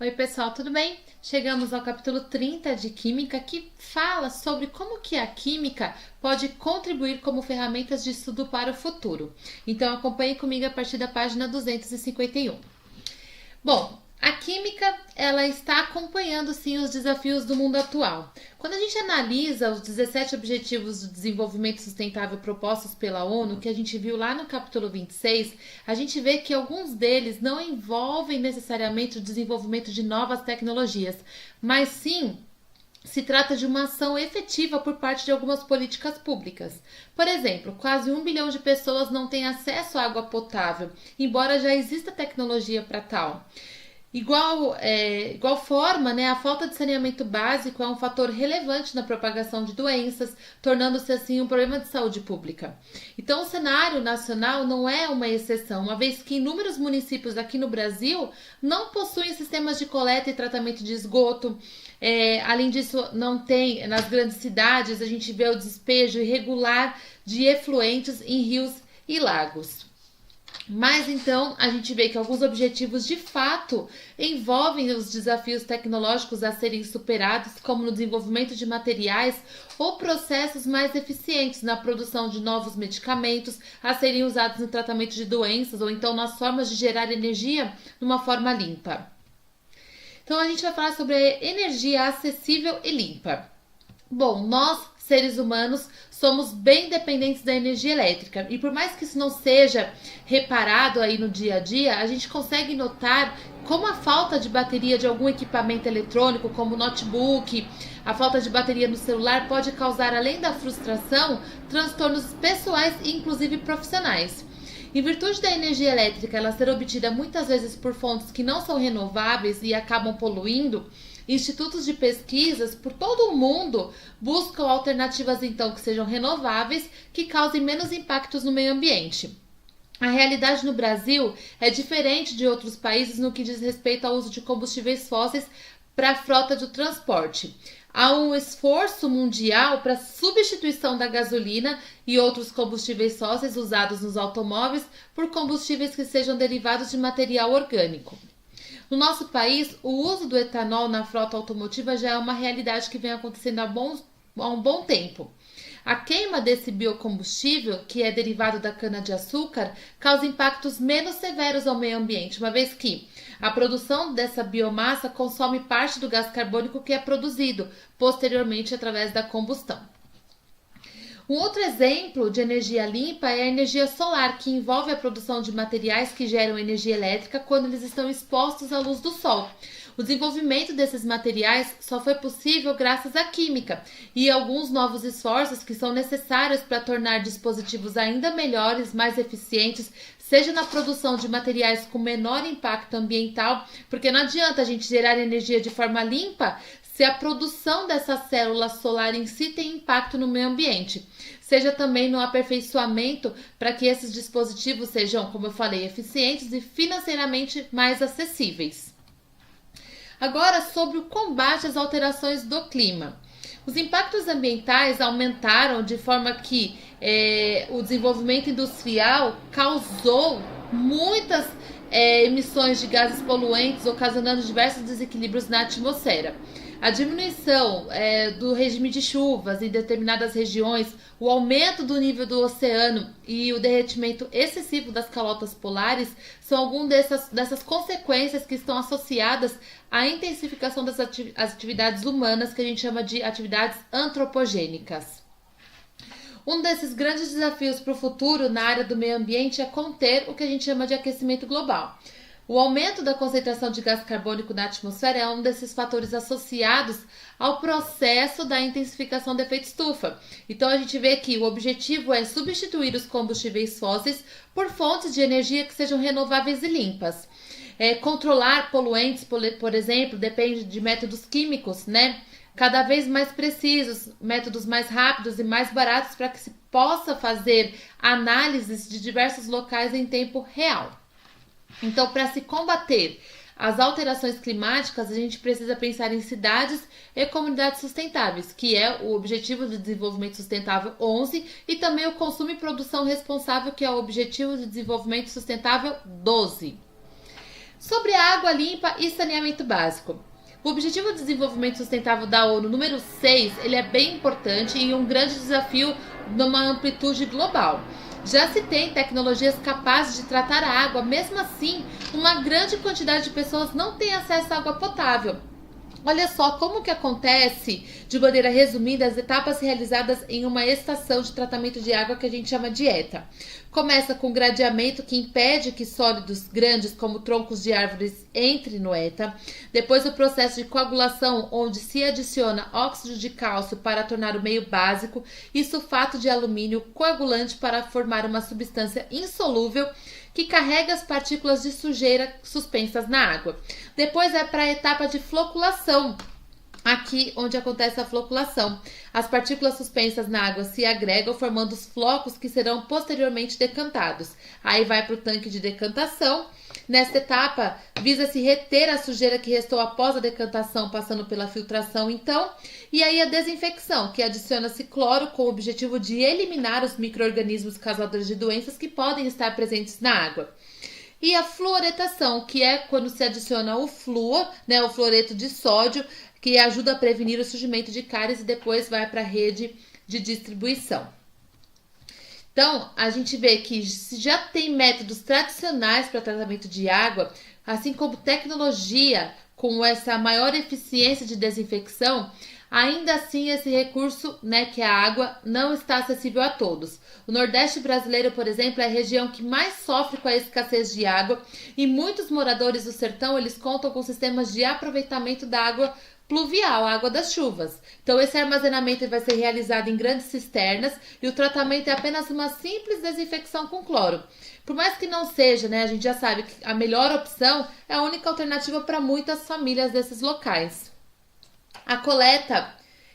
Oi pessoal, tudo bem? Chegamos ao capítulo 30 de Química, que fala sobre como que a química pode contribuir como ferramentas de estudo para o futuro. Então acompanhe comigo a partir da página 251. Bom, a química ela está acompanhando sim os desafios do mundo atual. Quando a gente analisa os 17 Objetivos de Desenvolvimento Sustentável propostos pela ONU, que a gente viu lá no capítulo 26, a gente vê que alguns deles não envolvem necessariamente o desenvolvimento de novas tecnologias, mas sim se trata de uma ação efetiva por parte de algumas políticas públicas. Por exemplo, quase 1 bilhão de pessoas não têm acesso à água potável, embora já exista tecnologia para tal. Igual forma, né, a falta de saneamento básico é um fator relevante na propagação de doenças, tornando-se assim um problema de saúde pública. Então, o cenário nacional não é uma exceção, uma vez que inúmeros municípios aqui no Brasil não possuem sistemas de coleta e tratamento de esgoto. Além disso, não tem, nas grandes cidades, a gente vê o despejo irregular de efluentes em rios e lagos. Mas então a gente vê que alguns objetivos de fato envolvem os desafios tecnológicos a serem superados, como no desenvolvimento de materiais ou processos mais eficientes na produção de novos medicamentos a serem usados no tratamento de doenças ou então nas formas de gerar energia de uma forma limpa. Então a gente vai falar sobre a energia acessível e limpa. Bom, nós, seres humanos, somos bem dependentes da energia elétrica e por mais que isso não seja reparado aí no dia a dia, a gente consegue notar como a falta de bateria de algum equipamento eletrônico, como notebook, a falta de bateria no celular pode causar, além da frustração, transtornos pessoais e inclusive profissionais. Em virtude da energia elétrica ela ser obtida muitas vezes por fontes que não são renováveis e acabam poluindo, institutos de pesquisas por todo o mundo buscam alternativas então que sejam renováveis, que causem menos impactos no meio ambiente. A realidade no Brasil é diferente de outros países no que diz respeito ao uso de combustíveis fósseis para a frota de transporte. Há um esforço mundial para a substituição da gasolina e outros combustíveis fósseis usados nos automóveis por combustíveis que sejam derivados de material orgânico. No nosso país, o uso do etanol na frota automotiva já é uma realidade que vem acontecendo há um bom tempo. A queima desse biocombustível, que é derivado da cana-de-açúcar, causa impactos menos severos ao meio ambiente, uma vez que a produção dessa biomassa consome parte do gás carbônico que é produzido posteriormente através da combustão. Um outro exemplo de energia limpa é a energia solar, que envolve a produção de materiais que geram energia elétrica quando eles estão expostos à luz do sol. O desenvolvimento desses materiais só foi possível graças à química e alguns novos esforços que são necessários para tornar dispositivos ainda melhores, mais eficientes, seja na produção de materiais com menor impacto ambiental, porque não adianta a gente gerar energia de forma limpa se a produção dessa célula solar em si tem impacto no meio ambiente. Seja também no aperfeiçoamento para que esses dispositivos sejam, como eu falei, eficientes e financeiramente mais acessíveis. Agora, sobre o combate às alterações do clima. Os impactos ambientais aumentaram de forma que o desenvolvimento industrial causou muitas emissões de gases poluentes, ocasionando diversos desequilíbrios na atmosfera. A diminuição do regime de chuvas em determinadas regiões, o aumento do nível do oceano e o derretimento excessivo das calotas polares são algumas dessas consequências que estão associadas à intensificação das atividades humanas, que a gente chama de atividades antropogênicas. Um desses grandes desafios para o futuro na área do meio ambiente é conter o que a gente chama de aquecimento global. O aumento da concentração de gás carbônico na atmosfera é um desses fatores associados ao processo da intensificação do efeito estufa. Então a gente vê que o objetivo é substituir os combustíveis fósseis por fontes de energia que sejam renováveis e limpas. Controlar poluentes, por exemplo, depende de métodos químicos, né? Cada vez mais precisos, métodos mais rápidos e mais baratos para que se possa fazer análises de diversos locais em tempo real. Então, para se combater as alterações climáticas, a gente precisa pensar em cidades e comunidades sustentáveis, que é o Objetivo de Desenvolvimento Sustentável 11, e também o consumo e produção responsável, que é o Objetivo de Desenvolvimento Sustentável 12. Sobre água limpa e saneamento básico. O Objetivo de Desenvolvimento Sustentável da ONU número 6, ele é bem importante e um grande desafio numa amplitude global. Já se tem tecnologias capazes de tratar a água, mesmo assim, uma grande quantidade de pessoas não tem acesso à água potável. Olha só como que acontece, de maneira resumida, as etapas realizadas em uma estação de tratamento de água que a gente chama de ETA. Começa com gradeamento que impede que sólidos grandes como troncos de árvores entrem no ETA. Depois o processo de coagulação, onde se adiciona óxido de cálcio para tornar o meio básico e sulfato de alumínio coagulante para formar uma substância insolúvel que carrega as partículas de sujeira suspensas na água. Depois é para a etapa de floculação, aqui onde acontece a floculação. As partículas suspensas na água se agregam, formando os flocos que serão posteriormente decantados. Aí vai para o tanque de decantação. Nesta etapa, visa-se reter a sujeira que restou após a decantação, passando pela filtração, então. E aí a desinfecção, que adiciona-se cloro com o objetivo de eliminar os micro-organismos causadores de doenças que podem estar presentes na água. E a fluoretação, que é quando se adiciona o flúor, né, o fluoreto de sódio, que ajuda a prevenir o surgimento de cáries e depois vai para a rede de distribuição. Então, a gente vê que se já tem métodos tradicionais para tratamento de água, assim como tecnologia com essa maior eficiência de desinfecção, ainda assim esse recurso, né, que é a água, não está acessível a todos. O Nordeste brasileiro, por exemplo, é a região que mais sofre com a escassez de água e muitos moradores do sertão, eles contam com sistemas de aproveitamento da água pluvial, a água das chuvas. Então esse armazenamento vai ser realizado em grandes cisternas e o tratamento é apenas uma simples desinfecção com cloro. Por mais que não seja, né, a gente já sabe que a melhor opção é a única alternativa para muitas famílias desses locais. A coleta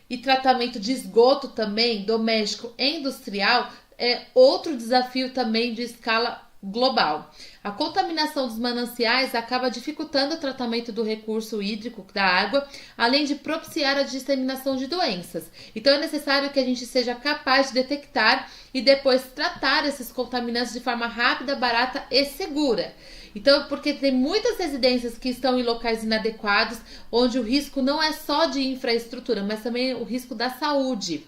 e tratamento de esgoto também, doméstico e industrial, é outro desafio também de escala global. A contaminação dos mananciais acaba dificultando o tratamento do recurso hídrico da água, além de propiciar a disseminação de doenças. Então é necessário que a gente seja capaz de detectar e depois tratar esses contaminantes de forma rápida, barata e segura. Então, porque tem muitas residências que estão em locais inadequados, onde o risco não é só de infraestrutura, mas também o risco da saúde.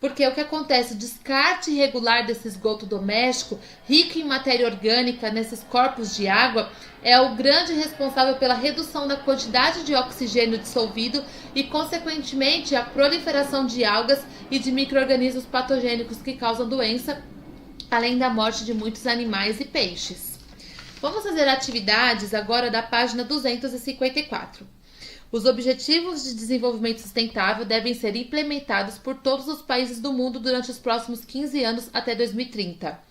Porque o que acontece? O descarte irregular desse esgoto doméstico, rico em matéria orgânica nesses corpos de água, é o grande responsável pela redução da quantidade de oxigênio dissolvido e, consequentemente, a proliferação de algas e de micro-organismos patogênicos que causam doença, além da morte de muitos animais e peixes. Vamos fazer atividades agora da página 254. Os Objetivos de Desenvolvimento Sustentável devem ser implementados por todos os países do mundo durante os próximos 15 anos até 2030.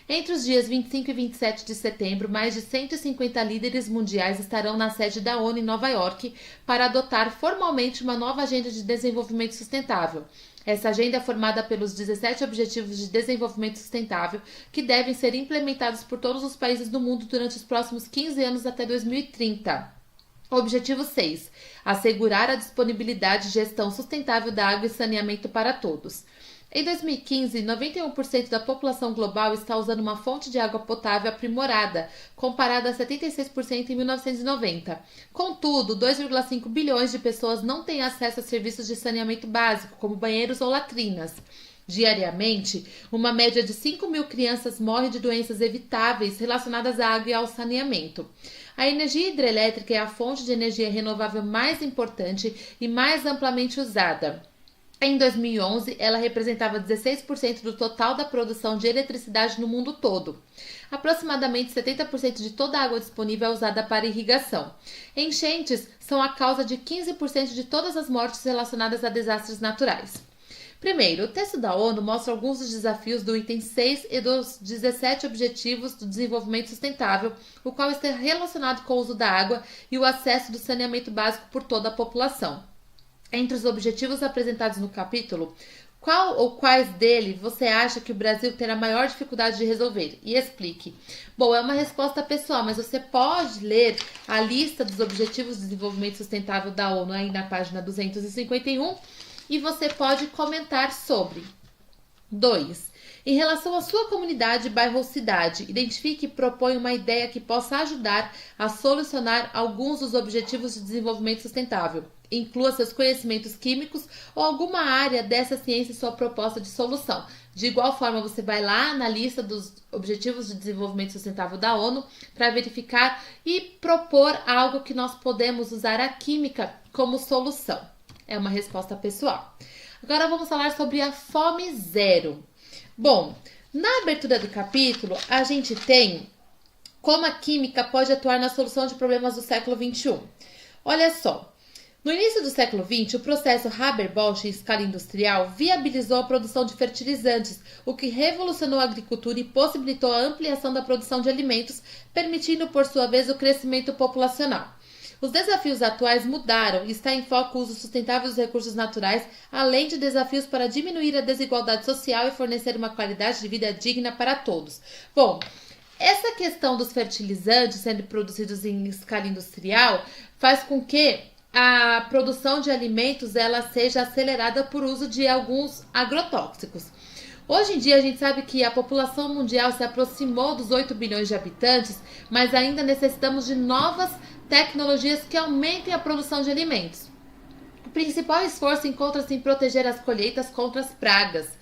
Entre os dias 25 e 27 de setembro, mais de 150 líderes mundiais estarão na sede da ONU em Nova York para adotar formalmente uma nova agenda de desenvolvimento sustentável. Essa agenda é formada pelos 17 Objetivos de Desenvolvimento Sustentável, que devem ser implementados por todos os países do mundo durante os próximos 15 anos até 2030. Objetivo 6. Assegurar a disponibilidade e gestão sustentável da água e saneamento para todos. Em 2015, 91% da população global está usando uma fonte de água potável aprimorada, comparada a 76% em 1990. Contudo, 2,5 bilhões de pessoas não têm acesso a serviços de saneamento básico, como banheiros ou latrinas. Diariamente, uma média de 5 mil crianças morre de doenças evitáveis relacionadas à água e ao saneamento. A energia hidrelétrica é a fonte de energia renovável mais importante e mais amplamente usada. Em 2011, ela representava 16% do total da produção de eletricidade no mundo todo. Aproximadamente 70% de toda a água disponível é usada para irrigação. Enchentes são a causa de 15% de todas as mortes relacionadas a desastres naturais. Primeiro, o texto da ONU mostra alguns dos desafios do item 6 e dos 17 Objetivos do Desenvolvimento Sustentável, o qual está relacionado com o uso da água e o acesso do saneamento básico por toda a população. Entre os objetivos apresentados no capítulo, qual ou quais dele você acha que o Brasil terá maior dificuldade de resolver? E explique. Bom, é uma resposta pessoal, mas você pode ler a lista dos Objetivos de Desenvolvimento Sustentável da ONU aí na página 251 e você pode comentar sobre. 2. Em relação à sua comunidade, bairro ou cidade, identifique e proponha uma ideia que possa ajudar a solucionar alguns dos objetivos de desenvolvimento sustentável. Inclua seus conhecimentos químicos ou alguma área dessa ciência em sua proposta de solução. De igual forma, você vai lá na lista dos Objetivos de Desenvolvimento Sustentável da ONU para verificar e propor algo que nós podemos usar a química como solução. É uma resposta pessoal. Agora vamos falar sobre a fome zero. Bom, na abertura do capítulo, a gente tem como a química pode atuar na solução de problemas do século XXI. Olha só. No início do século XX, o processo Haber-Bosch em escala industrial viabilizou a produção de fertilizantes, o que revolucionou a agricultura e possibilitou a ampliação da produção de alimentos, permitindo, por sua vez, o crescimento populacional. Os desafios atuais mudaram e está em foco o uso sustentável dos recursos naturais, além de desafios para diminuir a desigualdade social e fornecer uma qualidade de vida digna para todos. Bom, essa questão dos fertilizantes sendo produzidos em escala industrial faz com que a produção de alimentos ela seja acelerada por uso de alguns agrotóxicos. Hoje em dia a gente sabe que a população mundial se aproximou dos 8 bilhões de habitantes, mas ainda necessitamos de novas tecnologias que aumentem a produção de alimentos. O principal esforço encontra-se em proteger as colheitas contra as pragas,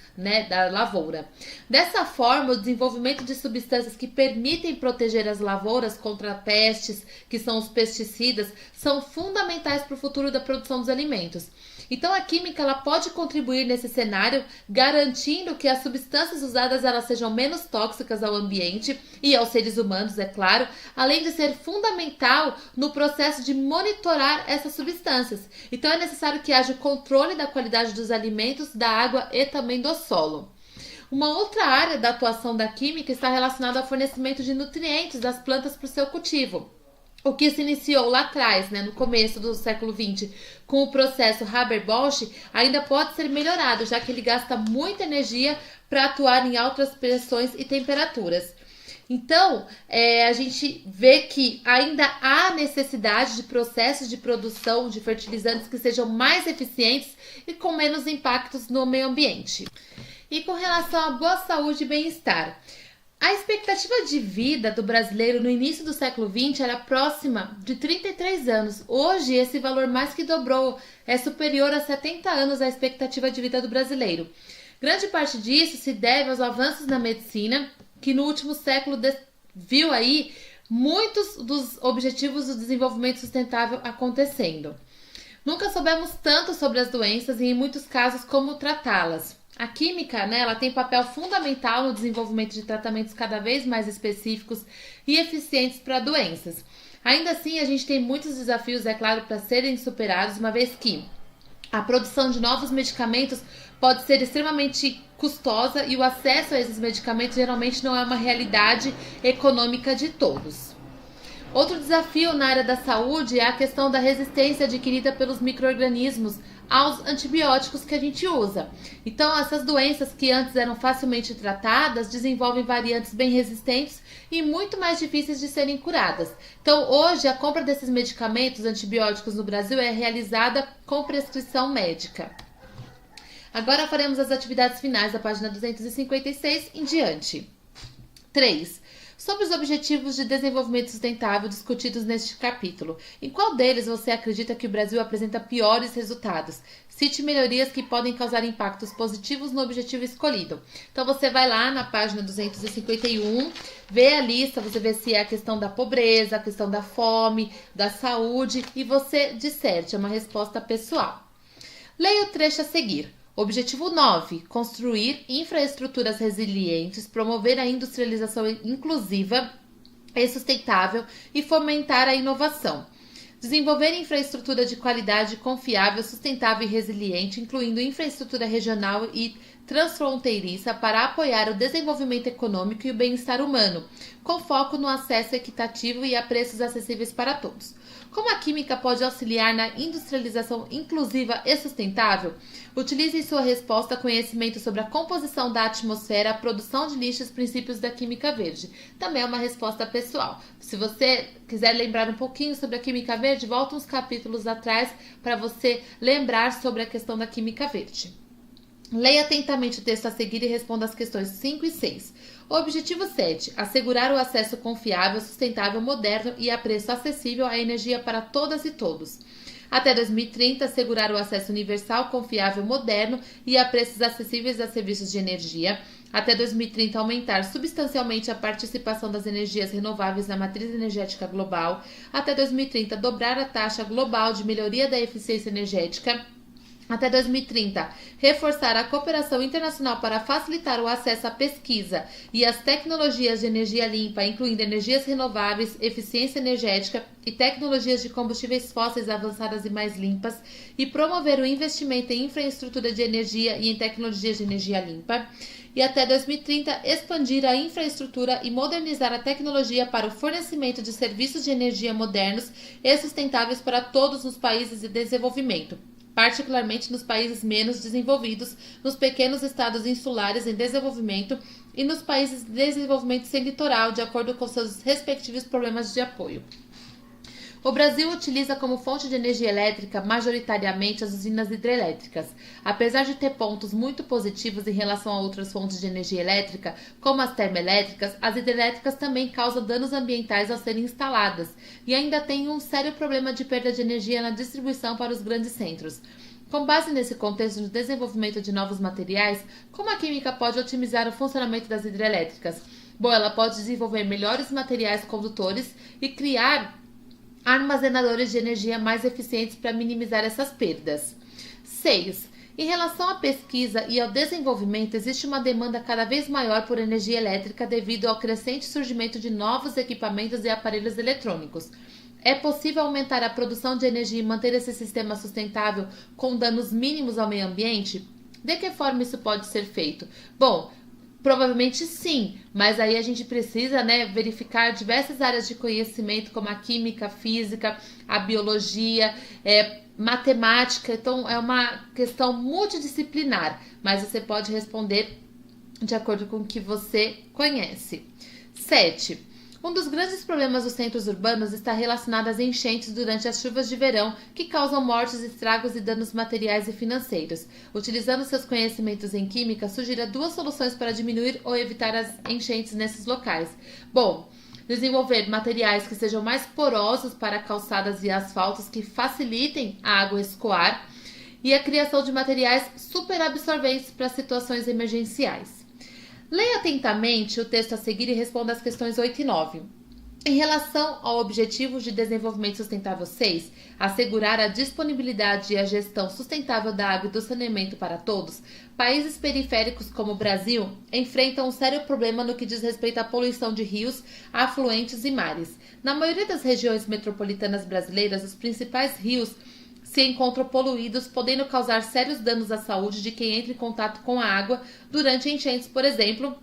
da lavoura. Dessa forma, o desenvolvimento de substâncias que permitem proteger as lavouras contra pestes, que são os pesticidas, são fundamentais para o futuro da produção dos alimentos. Então, a química ela pode contribuir nesse cenário, garantindo que as substâncias usadas elas sejam menos tóxicas ao ambiente e aos seres humanos, é claro, além de ser fundamental no processo de monitorar essas substâncias. Então, é necessário que haja o controle da qualidade dos alimentos, da água e também do solo. Uma outra área da atuação da química está relacionada ao fornecimento de nutrientes das plantas para o seu cultivo. O que se iniciou lá atrás, no começo do século XX, com o processo Haber-Bosch, ainda pode ser melhorado, já que ele gasta muita energia para atuar em altas pressões e temperaturas. Então, a gente vê que ainda há necessidade de processos de produção de fertilizantes que sejam mais eficientes e com menos impactos no meio ambiente. E com relação à boa saúde e bem-estar, a expectativa de vida do brasileiro no início do século XX era próxima de 33 anos. Hoje, esse valor mais que dobrou, é superior a 70 anos a expectativa de vida do brasileiro. Grande parte disso se deve aos avanços na medicina, que no último século viu aí muitos dos objetivos do desenvolvimento sustentável acontecendo. Nunca soubemos tanto sobre as doenças e, em muitos casos, como tratá-las. A química, ela tem papel fundamental no desenvolvimento de tratamentos cada vez mais específicos e eficientes para doenças. Ainda assim, a gente tem muitos desafios, é claro, para serem superados, uma vez que a produção de novos medicamentos pode ser extremamente custosa e o acesso a esses medicamentos geralmente não é uma realidade econômica de todos. Outro desafio na área da saúde é a questão da resistência adquirida pelos micro-organismos aos antibióticos que a gente usa. Então, essas doenças que antes eram facilmente tratadas desenvolvem variantes bem resistentes e muito mais difíceis de serem curadas. Então, hoje, a compra desses medicamentos antibióticos no Brasil é realizada com prescrição médica. Agora faremos as atividades finais da página 256 em diante. 3. Sobre os objetivos de desenvolvimento sustentável discutidos neste capítulo, em qual deles você acredita que o Brasil apresenta piores resultados? Cite melhorias que podem causar impactos positivos no objetivo escolhido. Então você vai lá na página 251, vê a lista, você vê se é a questão da pobreza, a questão da fome, da saúde e você disserte, é uma resposta pessoal. Leia o trecho a seguir. Objetivo 9. Construir infraestruturas resilientes, promover a industrialização inclusiva e sustentável e fomentar a inovação. Desenvolver infraestrutura de qualidade confiável, sustentável e resiliente, incluindo infraestrutura regional e transfronteiriça para apoiar o desenvolvimento econômico e o bem-estar humano, com foco no acesso equitativo e a preços acessíveis para todos. Como a química pode auxiliar na industrialização inclusiva e sustentável? Utilize em sua resposta conhecimento sobre a composição da atmosfera, a produção de lixo e os princípios da química verde. Também é uma resposta pessoal. Se você quiser lembrar um pouquinho sobre a química verde, volta uns capítulos atrás para você lembrar sobre a questão da química verde. Leia atentamente o texto a seguir e responda as questões 5 e 6. Objetivo 7. Assegurar o acesso confiável, sustentável, moderno e a preço acessível à energia para todas e todos. Até 2030, assegurar o acesso universal, confiável, moderno e a preços acessíveis a serviços de energia. Até 2030, aumentar substancialmente a participação das energias renováveis na matriz energética global. Até 2030, dobrar a taxa global de melhoria da eficiência energética. Até 2030, reforçar a cooperação internacional para facilitar o acesso à pesquisa e às tecnologias de energia limpa, incluindo energias renováveis, eficiência energética e tecnologias de combustíveis fósseis avançadas e mais limpas, e promover o investimento em infraestrutura de energia e em tecnologias de energia limpa. E até 2030, expandir a infraestrutura e modernizar a tecnologia para o fornecimento de serviços de energia modernos e sustentáveis para todos os países em desenvolvimento, particularmente nos países menos desenvolvidos, nos pequenos estados insulares em desenvolvimento e nos países de desenvolvimento sem litoral, de acordo com seus respectivos problemas de apoio. O Brasil utiliza como fonte de energia elétrica majoritariamente as usinas hidrelétricas. Apesar de ter pontos muito positivos em relação a outras fontes de energia elétrica, como as termoelétricas, as hidrelétricas também causam danos ambientais ao serem instaladas e ainda têm um sério problema de perda de energia na distribuição para os grandes centros. Com base nesse contexto de desenvolvimento de novos materiais, como a química pode otimizar o funcionamento das hidrelétricas? Bom, ela pode desenvolver melhores materiais condutores e criar armazenadores de energia mais eficientes para minimizar essas perdas. 6. Em relação à pesquisa e ao desenvolvimento, existe uma demanda cada vez maior por energia elétrica devido ao crescente surgimento de novos equipamentos e aparelhos eletrônicos. É possível aumentar a produção de energia e manter esse sistema sustentável com danos mínimos ao meio ambiente? De que forma isso pode ser feito? Bom, provavelmente sim, mas aí a gente precisa, verificar diversas áreas de conhecimento, como a química, a física, a biologia, matemática. Então, é uma questão multidisciplinar, mas você pode responder de acordo com o que você conhece. 7. Um dos grandes problemas dos centros urbanos está relacionado às enchentes durante as chuvas de verão, que causam mortes, estragos e danos materiais e financeiros. Utilizando seus conhecimentos em química, sugira 2 soluções para diminuir ou evitar as enchentes nesses locais. Bom, desenvolver materiais que sejam mais porosos para calçadas e asfaltos que facilitem a água escoar e a criação de materiais superabsorventes para situações emergenciais. Leia atentamente o texto a seguir e responda as questões 8 e 9. Em relação ao Objetivo de Desenvolvimento Sustentável 6, assegurar a disponibilidade e a gestão sustentável da água e do saneamento para todos, países periféricos como o Brasil enfrentam um sério problema no que diz respeito à poluição de rios, afluentes e mares. Na maioria das regiões metropolitanas brasileiras, os principais rios se encontram poluídos, podendo causar sérios danos à saúde de quem entra em contato com a água durante enchentes, por exemplo,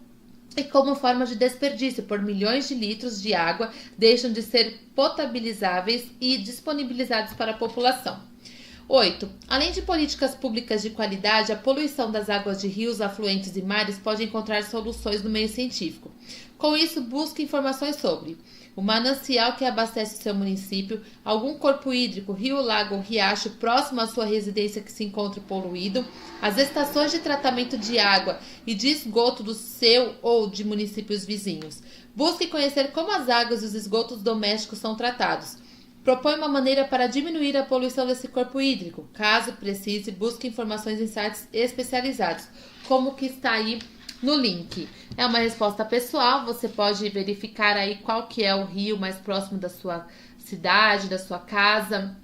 e como forma de desperdício, por milhões de litros de água deixam de ser potabilizáveis e disponibilizados para a população. 8. Além de políticas públicas de qualidade, a poluição das águas de rios, afluentes e mares pode encontrar soluções no meio científico. Com isso, busque informações sobre o manancial que abastece o seu município, algum corpo hídrico, rio, lago ou riacho próximo à sua residência que se encontre poluído, as estações de tratamento de água e de esgoto do seu ou de municípios vizinhos. Busque conhecer como as águas e os esgotos domésticos são tratados. Propõe uma maneira para diminuir a poluição desse corpo hídrico. Caso precise, busque informações em sites especializados, como que está aí no link. É uma resposta pessoal, você pode verificar aí qual que é o rio mais próximo da sua cidade, da sua casa,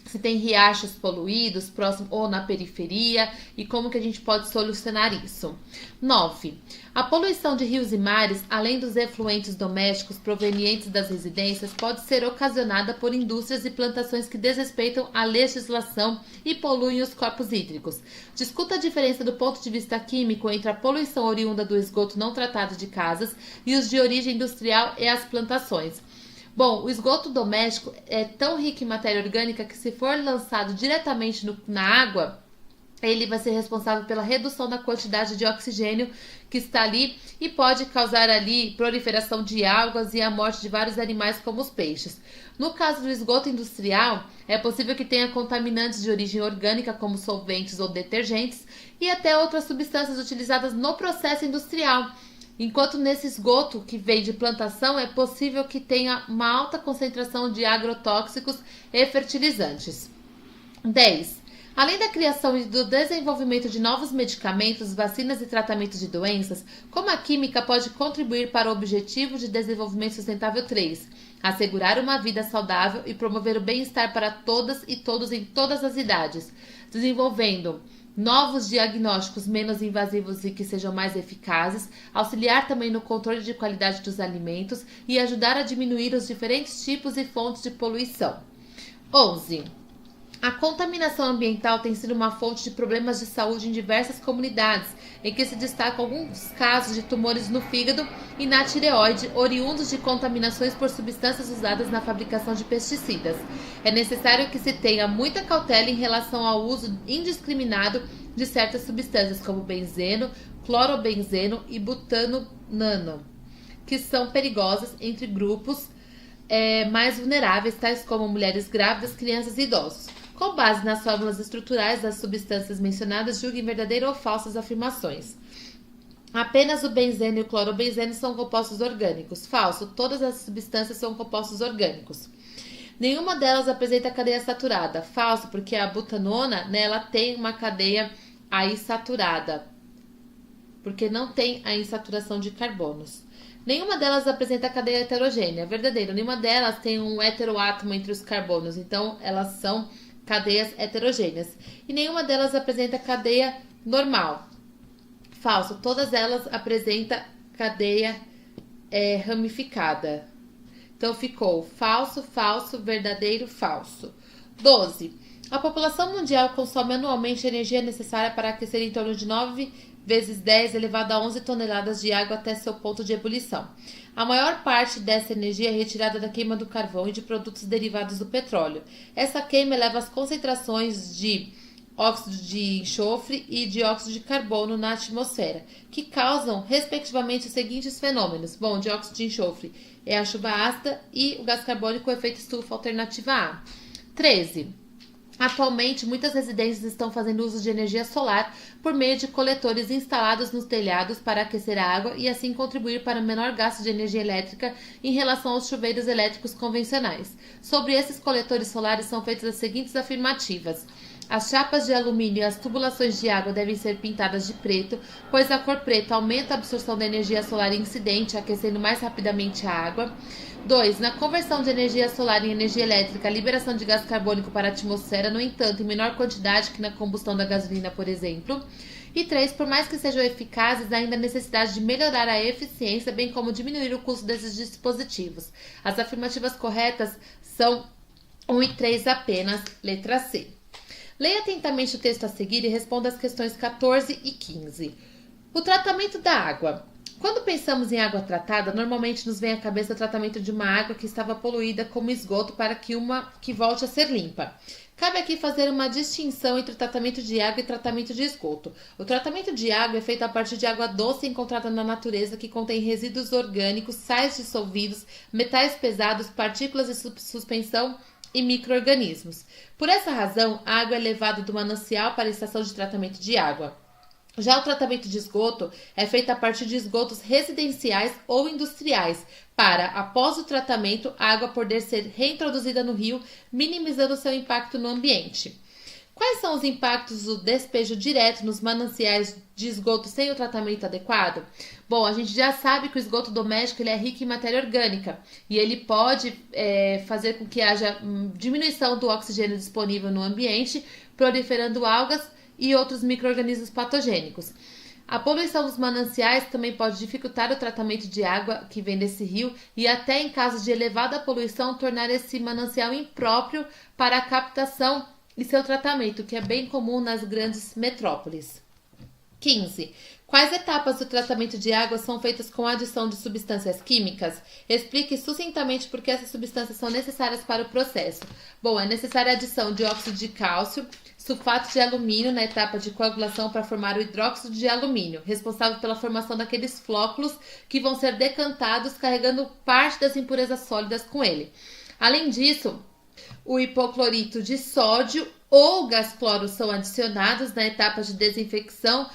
se tem riachos poluídos próximo ou na periferia e como que a gente pode solucionar isso. 9. A poluição de rios e mares, além dos efluentes domésticos provenientes das residências, pode ser ocasionada por indústrias e plantações que desrespeitam a legislação e poluem os corpos hídricos. Discuta a diferença do ponto de vista químico entre a poluição oriunda do esgoto não tratado de casas e os de origem industrial e as plantações. Bom, o esgoto doméstico é tão rico em matéria orgânica que, se for lançado diretamente na água, ele vai ser responsável pela redução da quantidade de oxigênio que está ali e pode causar ali proliferação de algas e a morte de vários animais como os peixes. No caso do esgoto industrial, é possível que tenha contaminantes de origem orgânica como solventes ou detergentes e até outras substâncias utilizadas no processo industrial. Enquanto nesse esgoto que vem de plantação é possível que tenha uma alta concentração de agrotóxicos e fertilizantes. 10. Além da criação e do desenvolvimento de novos medicamentos, vacinas e tratamentos de doenças, como a química pode contribuir para o objetivo de desenvolvimento sustentável 3, assegurar uma vida saudável e promover o bem-estar para todas e todos em todas as idades, desenvolvendo novos diagnósticos menos invasivos e que sejam mais eficazes, auxiliar também no controle de qualidade dos alimentos e ajudar a diminuir os diferentes tipos e fontes de poluição. 11. A contaminação ambiental tem sido uma fonte de problemas de saúde em diversas comunidades, em que se destacam alguns casos de tumores no fígado e na tireoide, oriundos de contaminações por substâncias usadas na fabricação de pesticidas. É necessário que se tenha muita cautela em relação ao uso indiscriminado de certas substâncias, como benzeno, clorobenzeno e butano-nano, que são perigosas entre grupos mais vulneráveis, tais como mulheres grávidas, crianças e idosos. Com base nas fórmulas estruturais das substâncias mencionadas, julguem verdadeiras ou falsas afirmações. Apenas o benzeno e o clorobenzeno são compostos orgânicos. Falso, todas as substâncias são compostos orgânicos. Nenhuma delas apresenta cadeia saturada. Falso, porque a butanona, nela tem uma cadeia ainsaturada, porque não tem a insaturação de carbonos. Nenhuma delas apresenta cadeia heterogênea. Verdadeiro, nenhuma delas tem um heteroátomo entre os carbonos, então elas são cadeias heterogêneas. E nenhuma delas apresenta cadeia normal. Falso, todas elas apresentam cadeia ramificada. Então ficou falso, falso, verdadeiro, falso. 12. A população mundial consome anualmente a energia necessária para aquecer em torno de 9 vezes 10 elevado a 11 toneladas de água até seu ponto de ebulição. A maior parte dessa energia é retirada da queima do carvão e de produtos derivados do petróleo. Essa queima eleva as concentrações de óxido de enxofre e dióxido de carbono na atmosfera, que causam, respectivamente, os seguintes fenômenos. Bom, dióxido de enxofre é a chuva ácida e o gás carbônico é o efeito estufa, alternativa A. 13. Atualmente, muitas residências estão fazendo uso de energia solar por meio de coletores instalados nos telhados para aquecer a água e assim contribuir para o menor gasto de energia elétrica em relação aos chuveiros elétricos convencionais. Sobre esses coletores solares são feitas as seguintes afirmativas. As chapas de alumínio e as tubulações de água devem ser pintadas de preto, pois a cor preta aumenta a absorção da energia solar incidente, aquecendo mais rapidamente a água. 2. Na conversão de energia solar em energia elétrica, a liberação de gás carbônico para a atmosfera, no entanto, em menor quantidade que na combustão da gasolina, por exemplo. E 3. Por mais que sejam eficazes, ainda há necessidade de melhorar a eficiência, bem como diminuir o custo desses dispositivos. As afirmativas corretas são 1 e 3 apenas, letra C. Leia atentamente o texto a seguir e responda as questões 14 e 15. O tratamento da água. Quando pensamos em água tratada, normalmente nos vem à cabeça o tratamento de uma água que estava poluída como esgoto para que uma que volte a ser limpa. Cabe aqui fazer uma distinção entre o tratamento de água e tratamento de esgoto. O tratamento de água é feito a partir de água doce encontrada na natureza que contém resíduos orgânicos, sais dissolvidos, metais pesados, partículas de suspensão e micro-organismos. Por essa razão, a água é levada do manancial para a estação de tratamento de água. Já o tratamento de esgoto é feito a partir de esgotos residenciais ou industriais, para, após o tratamento, a água poder ser reintroduzida no rio, minimizando seu impacto no ambiente. Quais são os impactos do despejo direto nos mananciais de esgoto sem o tratamento adequado? Bom, a gente já sabe que o esgoto doméstico ele é rico em matéria orgânica e ele pode fazer com que haja diminuição do oxigênio disponível no ambiente, proliferando algas e outros micro-organismos patogênicos. A poluição dos mananciais também pode dificultar o tratamento de água que vem desse rio e até em casos de elevada poluição tornar esse manancial impróprio para a captação e seu tratamento, que é bem comum nas grandes metrópoles. 15. Quais etapas do tratamento de água são feitas com a adição de substâncias químicas? Explique sucintamente por que essas substâncias são necessárias para o processo. Bom, é necessária a adição de óxido de cálcio, sulfato de alumínio na etapa de coagulação para formar o hidróxido de alumínio, responsável pela formação daqueles flóculos que vão ser decantados, carregando parte das impurezas sólidas com ele. Além disso, o hipoclorito de sódio ou gás cloro são adicionados na etapa de desinfecção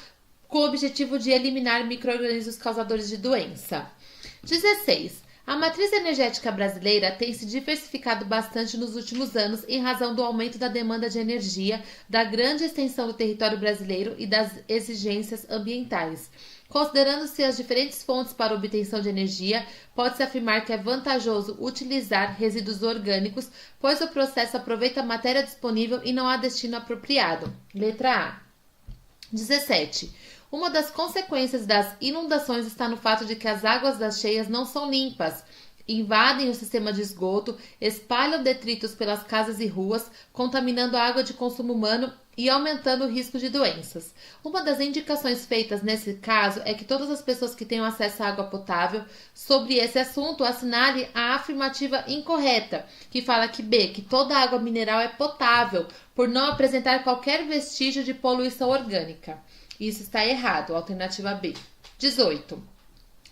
com o objetivo de eliminar micro-organismos causadores de doença. 16. A matriz energética brasileira tem se diversificado bastante nos últimos anos em razão do aumento da demanda de energia, da grande extensão do território brasileiro e das exigências ambientais. Considerando-se as diferentes fontes para obtenção de energia, pode-se afirmar que é vantajoso utilizar resíduos orgânicos, pois o processo aproveita a matéria disponível e não há destino apropriado. Letra A. 17. Uma das consequências das inundações está no fato de que as águas das cheias não são limpas, invadem o sistema de esgoto, espalham detritos pelas casas e ruas, contaminando a água de consumo humano e aumentando o risco de doenças. Uma das indicações feitas nesse caso é que todas as pessoas que tenham acesso à água potável sobre esse assunto assinale a afirmativa incorreta, que fala que toda água mineral é potável, por não apresentar qualquer vestígio de poluição orgânica. Isso está errado, alternativa B. 18.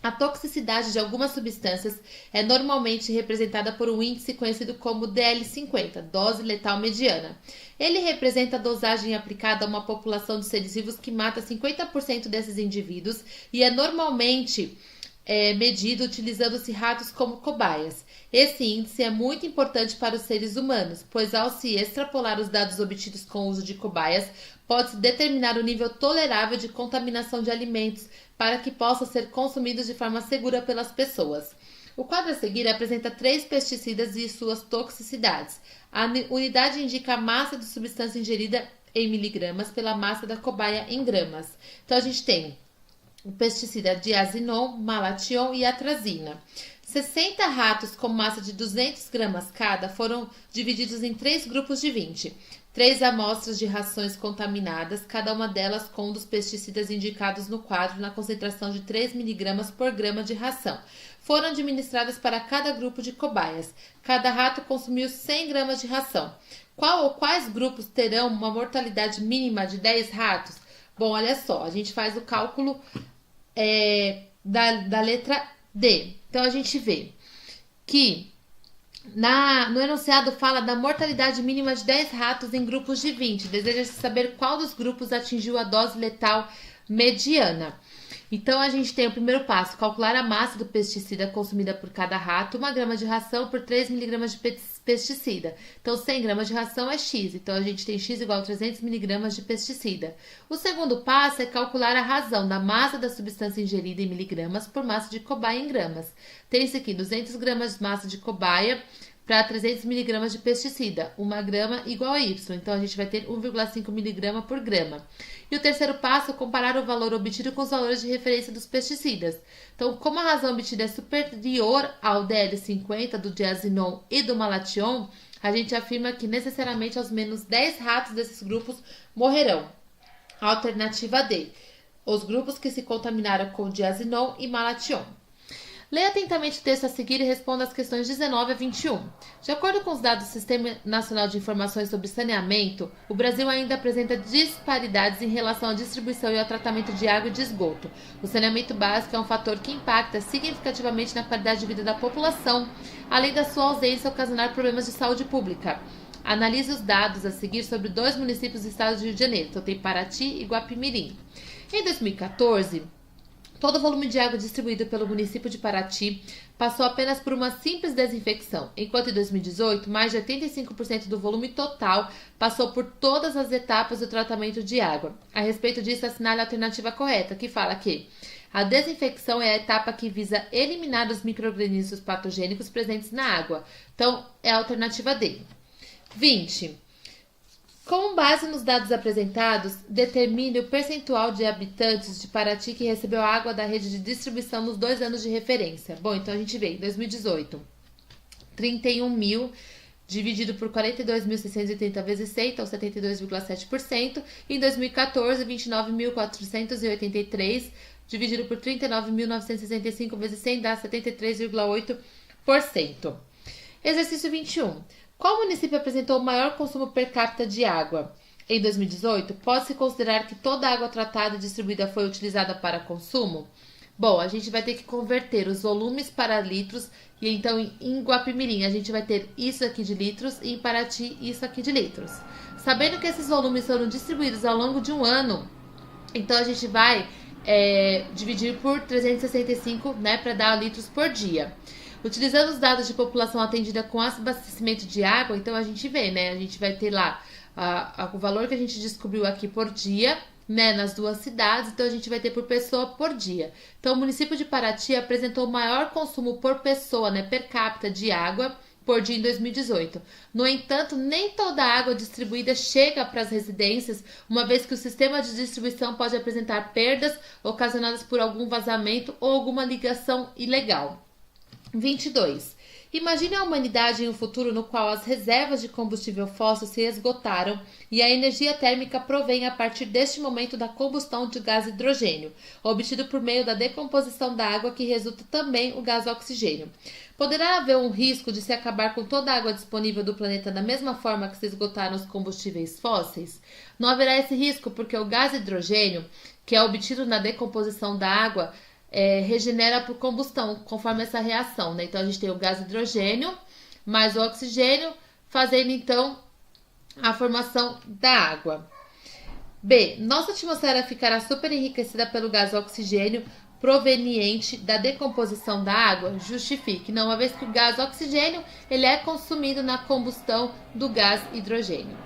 A toxicidade de algumas substâncias é normalmente representada por um índice conhecido como DL50, dose letal mediana. Ele representa a dosagem aplicada a uma população de seres vivos que mata 50% desses indivíduos e é normalmente medido utilizando-se ratos como cobaias. Esse índice é muito importante para os seres humanos, pois ao se extrapolar os dados obtidos com o uso de cobaias, pode-se determinar o nível tolerável de contaminação de alimentos para que possam ser consumidos de forma segura pelas pessoas. O quadro a seguir apresenta 3 pesticidas e suas toxicidades. A unidade indica a massa de substância ingerida em miligramas pela massa da cobaia em gramas. Então, a gente tem o pesticida diazinon, malation e atrazina. 60 ratos com massa de 200 gramas cada foram divididos em 3 grupos de 20. 3 amostras de rações contaminadas, cada uma delas com um dos pesticidas indicados no quadro na concentração de 3 mg por grama de ração. Foram administradas para cada grupo de cobaias. Cada rato consumiu 100 gramas de ração. Qual ou quais grupos terão uma mortalidade mínima de 10 ratos? Bom, olha só, a gente faz o cálculo da letra D. Então, a gente vê que no enunciado fala da mortalidade mínima de 10 ratos em grupos de 20. Deseja-se saber qual dos grupos atingiu a dose letal mediana. Então, a gente tem o primeiro passo, calcular a massa do pesticida consumida por cada rato, 1 grama de ração por 3 mg de pesticida. Então, 100 gramas de ração é X, então a gente tem X igual a 300 mg de pesticida. O segundo passo é calcular a razão da massa da substância ingerida em miligramas por massa de cobaia em gramas. Tem-se aqui 200 gramas de massa de cobaia para 300 mg de pesticida, 1 grama igual a Y, então a gente vai ter 1,5 mg por grama. E o terceiro passo é comparar o valor obtido com os valores de referência dos pesticidas. Então, como a razão obtida é superior ao DL50 do diazinon e do malation, a gente afirma que necessariamente aos menos 10 ratos desses grupos morrerão. Alternativa D, os grupos que se contaminaram com diazinon e malation. Leia atentamente o texto a seguir e responda as questões 19 a 21. De acordo com os dados do Sistema Nacional de Informações sobre Saneamento, o Brasil ainda apresenta disparidades em relação à distribuição e ao tratamento de água e de esgoto. O saneamento básico é um fator que impacta significativamente na qualidade de vida da população, além da sua ausência ocasionar problemas de saúde pública. Analise os dados a seguir sobre 2 municípios do estado do Rio de Janeiro, então tem Paraty e Guapimirim. Em 2014... todo o volume de água distribuído pelo município de Paraty passou apenas por uma simples desinfecção, enquanto em 2018, mais de 85% do volume total passou por todas as etapas do tratamento de água. A respeito disso, assinale a alternativa correta, que fala que a desinfecção é a etapa que visa eliminar os micro-organismos patogênicos presentes na água. Então, é a alternativa D. 20. Com base nos dados apresentados, determine o percentual de habitantes de Paraty que recebeu água da rede de distribuição nos 2 anos de referência. Bom, então a gente vê, em 2018, dividido por 42.680 vezes 100, então 72,7%. E em 2014, 29.483, dividido por 39.965 vezes 100, dá 73,8%. Exercício 21. Qual município apresentou o maior consumo per capita de água? Em 2018, pode-se considerar que toda a água tratada e distribuída foi utilizada para consumo? Bom, a gente vai ter que converter os volumes para litros, e então em Guapimirim a gente vai ter isso aqui de litros e em Paraty isso aqui de litros. Sabendo que esses volumes foram distribuídos ao longo de um ano, então a gente vai dividir por 365, né, para dar litros por dia. Utilizando os dados de população atendida com abastecimento de água, então a gente vê, né, a gente vai ter lá o valor que a gente descobriu aqui por dia, né, nas duas cidades, então a gente vai ter por pessoa por dia. Então o município de Paraty apresentou o maior consumo por pessoa, né, per capita de água por dia em 2018. No entanto, nem toda a água distribuída chega para as residências, uma vez que o sistema de distribuição pode apresentar perdas ocasionadas por algum vazamento ou alguma ligação ilegal. 22. Imagine a humanidade em um futuro no qual as reservas de combustível fóssil se esgotaram e a energia térmica provém a partir deste momento da combustão de gás hidrogênio, obtido por meio da decomposição da água, que resulta também o gás oxigênio. Poderá haver um risco de se acabar com toda a água disponível do planeta da mesma forma que se esgotaram os combustíveis fósseis? Não haverá esse risco porque o gás hidrogênio, que é obtido na decomposição da água, regenera por combustão, conforme essa reação, né? Então, a gente tem o gás hidrogênio mais o oxigênio, fazendo, então, a formação da água. B. Nossa atmosfera ficará super enriquecida pelo gás oxigênio proveniente da decomposição da água? Justifique. Não, uma vez que o gás oxigênio ele é consumido na combustão do gás hidrogênio.